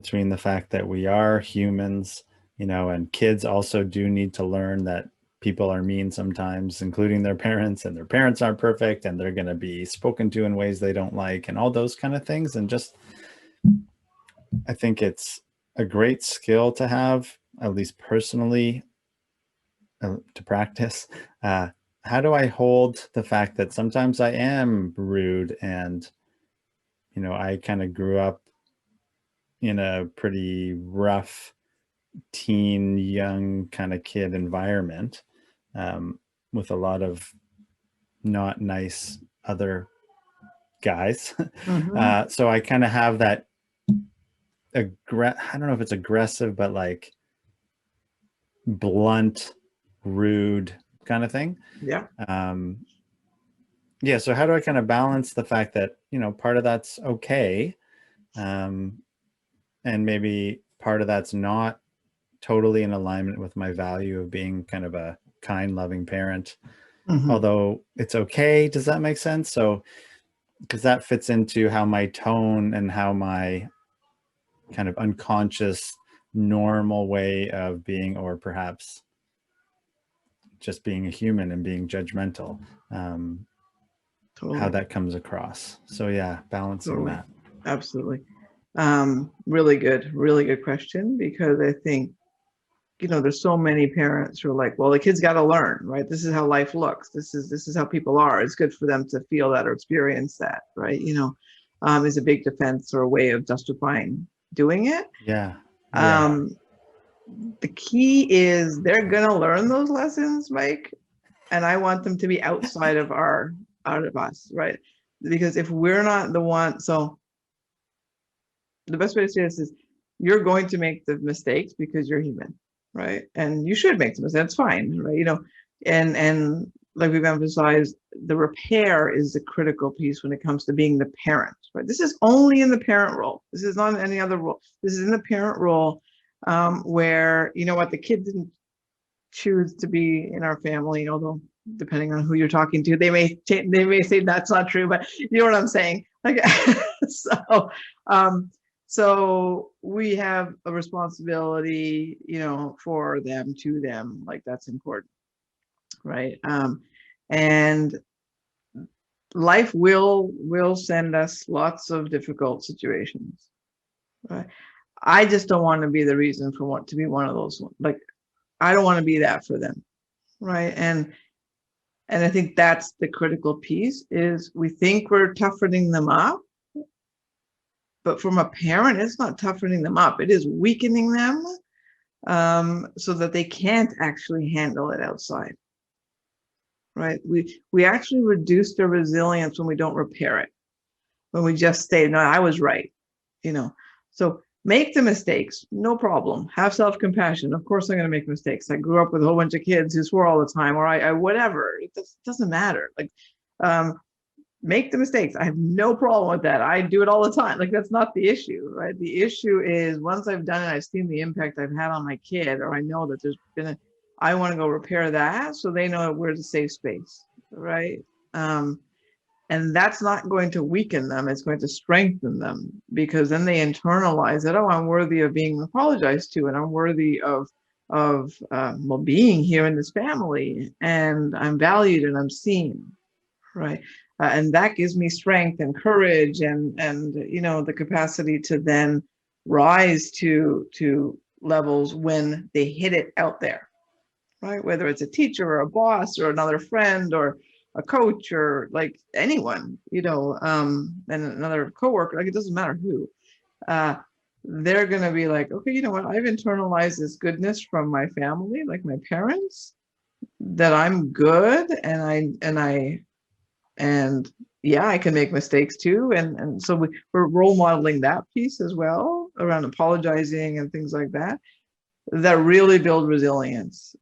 between the fact that we are humans, and kids also do need to learn that people are mean sometimes, including their parents, and their parents aren't perfect, and they're going to be spoken to in ways they don't like, and all those kind of things. And just, I think it's a great skill to have, at least personally, to practice. How do I hold the fact that sometimes I am rude, and, I kind of grew up in a pretty rough teen, young kind of kid environment, with a lot of not nice other guys. Mm-hmm. So I kind of have that I don't know if it's aggressive, but like blunt, rude kind of thing. Yeah. Um, yeah. So how do I kind of balance the fact that, part of that's okay, um, and maybe part of that's not totally in alignment with my value of being kind of a kind, loving parent, Mm-hmm. although it's okay. Does that make sense? So, because that fits into how my tone and how my kind of unconscious, normal way of being, or perhaps just being a human and being judgmental, how Totally. that comes across. So, yeah, balancing Totally. that. Absolutely. Really good question, because I think, there's so many parents who are like, well, the kids got to learn, right? This is how life looks. This is how people are. It's good for them to feel that or experience that, right? Is a big defense or a way of justifying doing it. Yeah. Yeah. Um, the key is they're gonna learn those lessons, Mike, and I want them to be out of us, right? Because if we're not the one, so the best way to say this is you're going to make the mistakes because you're human, right? And you should make the mistakes. That's fine, right? And like we've emphasized, the repair is the critical piece when it comes to being the parent, right? This is only in the parent role. This is not in any other role. This is in the parent role, where the kid didn't choose to be in our family, although depending on who you're talking to, they may say that's not true, but you know what I'm saying. Like, so um, so we have a responsibility, for them, to them, like that's important, right? And life will send us lots of difficult situations, right? I just don't want to be the reason for what to be one of those. Like, I don't want to be that for them, right? And I think that's the critical piece, is we think we're toughening them up, but from a parent, it's not toughening them up. It is weakening them, so that they can't actually handle it outside, right? We actually reduce their resilience when we don't repair it, when we just say, no, I was right, So make the mistakes, no problem. Have self-compassion. Of course I'm going to make mistakes. I grew up with a whole bunch of kids who swore all the time, or I whatever. It doesn't matter. Like, make the mistakes. I have no problem with that. I do it all the time. Like, that's not the issue, right? The issue is once I've done it, I've seen the impact I've had on my kid, or I know that I want to go repair that, so they know where's a safe space, right? And that's not going to weaken them. It's going to strengthen them, because then they internalize that, oh, I'm worthy of being apologized to, and I'm worthy of being here in this family, and I'm valued and I'm seen, right? And that gives me strength and courage, and the capacity to then rise to levels when they hit it out there, right? Whether it's a teacher or a boss or another friend or a coach or like anyone, and another coworker, like it doesn't matter who, uh, they're going to be like, okay, you know what? I've internalized this goodness from my family, like my parents, that I'm good. And yeah, I can make mistakes too. And so we're role modeling that piece as well around apologizing and things like that, that really build resilience.